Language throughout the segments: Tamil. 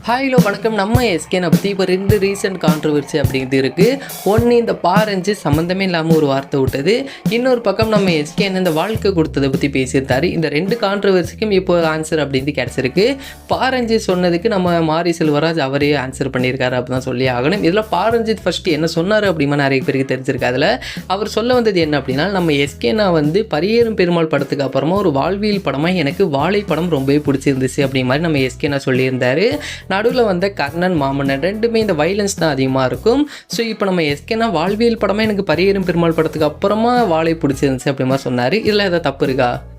ஹாய்லோ வணக்கம். நம்ம எஸ்கேனை பற்றி இப்போ 2 ரீசெண்ட் கான்ட்ரவர்சி அப்படிங்கிறது இருக்குது. ஒன்று, இந்த பாரஞ்சு சம்மந்தமே இல்லாமல் ஒரு வார்த்தை விட்டது. இன்னொரு பக்கம் நம்ம எஸ்கேன் இந்த வாழ்க்கை கொடுத்ததை பற்றி பேசியிருந்தாரு. இந்த 2 கான்ட்ரவர்சிக்கும் இப்போ ஆன்சர் அப்படின்னு கிடச்சிருக்கு. பாரஞ்சு சொன்னதுக்கு நம்ம மாரி செல்வராஜ் அவரே ஆன்சர் பண்ணியிருக்காரு அப்படி தான் சொல்லி ஆகணும். இதில் பாரஞ்சித் ஃபஸ்ட்டு என்ன சொன்னார் அப்படிமா நிறைய பேருக்கு தெரிஞ்சிருக்கு. அதில் அவர் சொல்ல வந்தது என்ன அப்படின்னா, நம்ம எஸ்கேனா பரியேறும் பெருமாள் படத்துக்கு அப்புறமா ஒரு வாழ்வியல் படமாக எனக்கு வாழை படம் ரொம்பவே பிடிச்சிருந்துச்சு அப்படி மாதிரி நம்ம எஸ்கேனா சொல்லியிருந்தாரு. நடுவில் கர்ணன் மாமன்னன் ரெண்டுமே இந்த வைலன்ஸ் தான் அதிகமாக இருக்கும். ஸோ இப்போ நம்ம எஸ்கேனா வாழ்வியல் படமாக எனக்கு பரியேறும் பெருமாள் படத்துக்கு அப்புறமா வாழை பிடிச்சிருந்துச்சு அப்படி மாதிரி சொன்னார். இதில் எதாவது தப்பு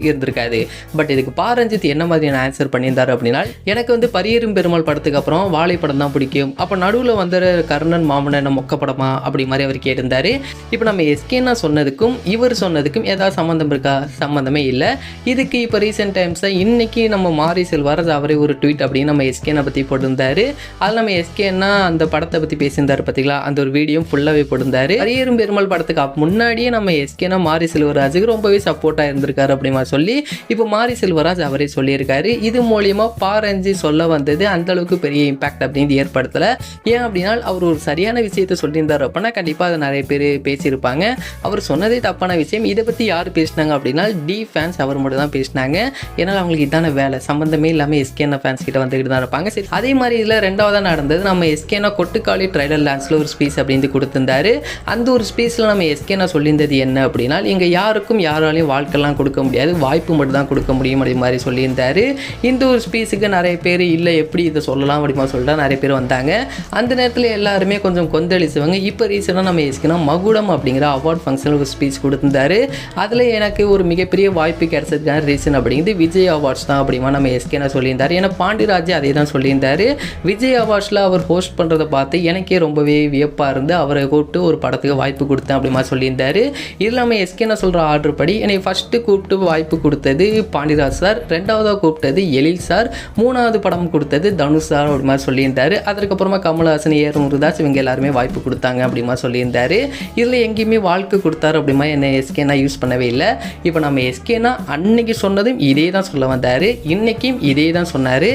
இருந்திருக்காது. பட் இதுக்கு பாரஞ்சித் என்ன மாதிரியான ஆன்சர் பண்ணியிருந்தார் அப்படின்னா, எனக்கு பரியேறும் பெருமாள் படத்துக்கு அப்புறம் வாழை படம் தான் பிடிக்கும். அப்போ நடுவில் கர்ணன் மாமன்னன் மொக்க படமா அப்படி மாதிரி அவர் கேட்டிருந்தாரு. இப்போ நம்ம எஸ்கேனா சொன்னதுக்கும் இவர் சொன்னதுக்கும் ஏதாவது சம்மந்தம் இருக்கா? சம்மந்தமே இல்லை. இதுக்கு இப்போ ரீசெண்ட் டைம்ஸாக இன்னைக்கு நம்ம மாரி செல்வராஜ் அவரே ஒரு ட்வீட் அப்படின்னு நம்ம எஸ்கேனை பற்றி போட்டிருந்தாரு. அதில் நம்ம எஸ்கேன்னா அந்த படத்தை பற்றி பேசியிருந்தாரு பார்த்தீங்களா, அந்த ஒரு வீடியோ ஃபுல்லாகவே போட்டிருந்தாரு. பரியேறும் பெருமாள் படத்துக்கு முன்னாடியே நம்ம எஸ்கேனா மாரி செல்வராஜுக்கு ரொம்பவே சப்போர்ட்டாக இருந்திருக்காரு அப்படி மாதிரி சொல்லி இப்போ மாரி செல்வராஜ் அவரே சொல்லியிருக்காரு. இது மூலியமாக பாரஞ்சி சொல்ல வந்தது அந்த அளவுக்கு பெரிய இம்பாக்ட் அப்படின்னு ஏற்படுத்தலை. ஏன் அப்படின்னா, அவர் ஒரு சரியான விஷயத்தை சொல்லியிருந்தார் அப்படின்னா கண்டிப்பாக அதை நிறைய பேர் பேசியிருப்பாங்க. அவர் சொன்னதே தப்பான விஷயம். இதை பற்றி யார் பேசினாங்க அப்படின்னா, டி ஃபேன்ஸ் அவர் மட்டும் தான் பேசினாங்க. ஏன்னா அவங்களுக்கு இதான வேலை, சம்மந்தமே இல்லாமல் எஸ்கேனா ஃபேன்ஸ் கிட்ட வந்துக்கிட்டு தான் இருப்பாங்க. சரி, அதே மாதிரி இதில் ரெண்டாவதாக நடந்தது, நம்ம எஸ்கேனா கொட்டுக்காளி ட்ரைலர் லான்ஸில் ஒரு ஸ்பீச் அப்படின்னு கொடுத்துருந்தாரு. அந்த ஒரு ஸ்பீச்சில் நம்ம எஸ்கேனா சொல்லியிருந்தது என்ன அப்படின்னா, இங்கே யாருக்கும் யாராலையும் வாழ்க்கைலாம் கொடுக்க முடியாது, வாய்ப்பு மட்டும் தான் கொடுக்க முடியும் அப்படி மாதிரி சொல்லியிருந்தாரு. இந்த ஒரு ஸ்பீச்சுக்கு நிறைய பேர் இல்லை எப்படி இதை சொல்லலாம் அப்படிமா சொல்லிட்டு நிறைய பேர் வந்தாங்க. அந்த நேரத்தில் எல்லாருமே கொஞ்சம் கொந்தளிச்சுவாங்க. இப்போ ரீசெண்டாக நம்ம எஸ்கேனா மகுடம் அப்படிங்கிற அவார்ட் ஃபங்க்ஷனில் ஒரு ஸ்பீச் கொடுத்துருந்தாரு. அதில் எனக்கு ஒரு மிகப்பெரிய வாய்ப்பு கிடைச்சதுக்கான ரீசன் அப்படிங்கிறது விஜய் அவார்ட்ஸ் தான் அப்படிமா நம்ம எஸ்கேனா சொல்லியிருந்தார். ஏன்னா பாண்டிராஜ் அதே தான் சொல்லியிருந்தார். விஜய் அவார்ட்ஸில் அவர் ஹோஸ்ட் பண்ணுறதை பார்த்து எனக்கே ரொம்பவே வியப்பாக இருந்து அவரை கூப்பிட்டு ஒரு படத்துக்கு வாய்ப்பு கொடுத்தேன் அப்படி மாதிரி சொல்லியிருந்தார். இதில் நம்ம எஸ்கேனா சொல்கிற ஆர்டர் படி என்னை ஃபஸ்ட்டு கூப்பிட்டு வாய்ப்பு கொடுத்தது பாண்டிராஜ் சார், ரெண்டாவதாக கூப்பிட்டது எழில் சார், மூணாவது படம் கொடுத்தது தனுஷ் சார் அப்படி மாதிரி சொல்லியிருந்தார். அதற்கப்புறமா கமல்ஹாசன், ஏஆர் முருகதாஸ் இவங்க எல்லாருமே வாய்ப்பு கொடுத்தாங்க அப்படி மாதிரி சொல்லியிருந்தார். இதில் எங்கேயுமே வாழ்க்கை கொடுத்தாரு அப்படி மாதிரி என்ன எஸ்கேனா யூஸ் பண்ணவே இல்லை. இப்போ நம்ம எஸ்கேனா அன்னைக்கு சொன்னதும் இதே தான் சொல்ல வந்தார், இன்றைக்கும் இதே தான் சொன்னார்.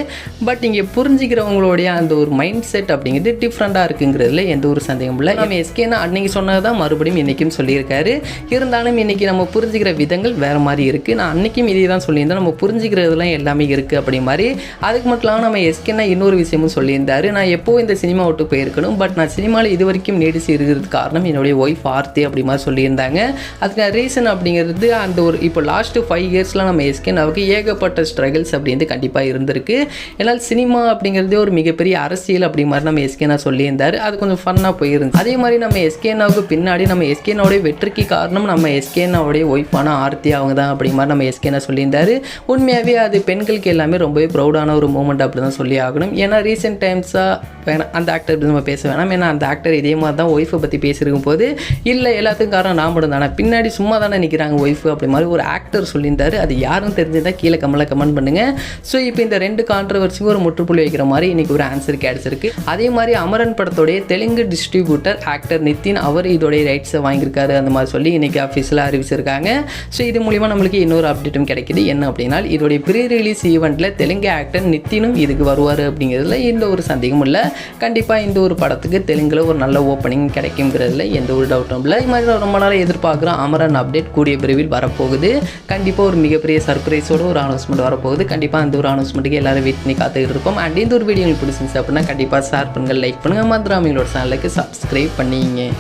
பட் இங்கே புரிஞ்சுக்கிறவங்களுடைய அந்த ஒரு மைண்ட் செட் அப்படிங்கிறது டிஃப்ரெண்ட்டாக இருக்குங்கிறதுல எந்த ஒரு சந்தேகம் இல்லை. நம்ம எஸ்கேனா அன்னைக்கு சொன்னது தான் மறுபடியும் இன்றைக்கும் சொல்லியிருக்காரு. இருந்தாலும் இன்றைக்கி நம்ம புரிஞ்சுக்கிற விதங்கள் வேறு மாதிரி இருக்குது. நான் அன்றைக்கும் இதே தான் சொல்லியிருந்தேன், நம்ம புரிஞ்சுக்கிறதுலாம் எல்லாமே இருக்குது அப்படி மாதிரி. அதுக்கு மட்டும் இல்லாமல் நம்ம எஸ்கேனா இன்னொரு விஷயமும் சொல்லியிருந்தார், நான் எப்போ இந்த சினிமா விட்டு போயிருக்கணும், பட் நான் சினிமாவில் இது வரைக்கும் நீடிச்சு இருக்கிறதுக்கு காரணம் என்னுடைய ஒய்ஃப் ஆர்த்தி அப்படி மாதிரி சொல்லியிருந்தாங்க. அதுக்கு ரீசன் அப்படிங்கிறது அந்த ஒரு இப்போ லாஸ்ட்டு 5 இயர்ஸில் நம்ம எஸ்கேனாவுக்கு ஏகப்பட்ட ஸ்ட்ரகிள்ஸ் அப்படின்றது கண்டிப்பாக இருந்திருக்கு. ஏன்னால் சினிமா அப்படிங்கிறதே ஒரு மிகப்பெரிய அரசியல் அப்படி மாதிரி நம்ம எஸ்கேனா சொல்லியிருந்தார். அது கொஞ்சம் ஃபன்னாக போயிருந்துச்சு. அதே மாதிரி நம்ம எஸ்கேனாவுக்கு பின்னாடி நம்ம எஸ்கேனாவுடைய வெற்றிக்கு காரணம் நம்ம எஸ்கேனாவுடைய ஒய்ஃபான ஆர்த்தி அவங்க தான் அப்படி மாதிரி நம்ம எஸ்கேனா சொல்லியிருந்தார். உண்மையாகவே அது பெண்களுக்கு எல்லாமே ரொம்பவே ப்ரௌடான ஒரு மூமெண்ட் அப்படி தான் சொல்லி ஆகணும். ஏன்னா ரீசெண்ட் டைம்ஸாக அந்த ஆக்டர் இப்படி நம்ம பேச வேணாம். ஏன்னா அந்த ஆக்டர் இதே மாதிரி தான் ஒய்ஃபை பற்றி பேசியிருக்கும் போது இல்லை எல்லாத்துக்கும் காரணம் நான் மட்டும் தானே, பின்னாடி சும்மா தானே நிற்கிறாங்க ஒய்ஃபு அப்படி மாதிரி ஒரு ஆக்டர் சொல்லியிருந்தார். அது யாருன்னு தெரிஞ்சுதான் கீழே கமெண்ட் பண்ணுங்கள். ஸோ இப்போ இந்த 2 கான்ட்ரவர்சிக்கும் ஒரு முற்றுப்புள்ளி வைக்கிற மாதிரி இன்றைக்கி ஒரு ஆன்சர் கிடைச்சிருக்கு. அதே மாதிரி அமரன் படத்தோடைய தெலுங்கு டிஸ்ட்ரிபியூட்டர் ஆக்டர் நித்தின் அவர் இதோடைய ரைட்ஸை வாங்கியிருக்காரு அந்த மாதிரி சொல்லி இன்றைக்கி ஆஃபீஸில் அறிவிச்சிருக்காங்க. ஸோ இது மூலிமா நம்மளுக்கு இன்னொரு அப்டேட்டும் கிடைக்கிது. என்ன அப்படின்னா, இதோடைய ப்ரீ ரிலீஸ் ஈவெண்ட்டில் தெலுங்கு ஆக்டர் நித்தினும் இதுக்கு வருவார் அப்படிங்கிறதுல எந்த ஒரு சந்தேகமும் இல்லை. கண்டிப்பாக இந்த ஒரு படத்துக்கு தெலுங்கில் ஒரு நல்ல ஓப்பனிங் கிடைக்குங்கிறதுல எந்த ஒரு டவுட்டும் இல்லை. இது மாதிரி ரொம்ப நாள் எதிர்பார்க்குறோம் அமரன் அப்டேட் கூடிய விரைவில் வரப்போகுது. கண்டிப்பாக ஒரு மிகப்பெரிய சர்ப்ரைஸோடு ஒரு அனௌன்ஸ்மெண்ட் வரப்போகுது. கண்டிப்பாக அந்த ஒரு அனௌன்ஸ்மெண்ட்டுக்கு எல்லாரும் வெயிட் பண்ணி காத்துக்கிட்டு இருப்போம். அண்ட் இந்த ஒரு வீடியோ உங்களுக்கு பிடிச்சிருந்துச்சு அப்படின்னா கண்டிப்பாக ஷேர் பண்ணுங்கள், லைக் பண்ணுங்கள், மறந்துடாம எங்களோட சேனலுக்கு சப்ஸ்கிரைப் பண்ணிங்க.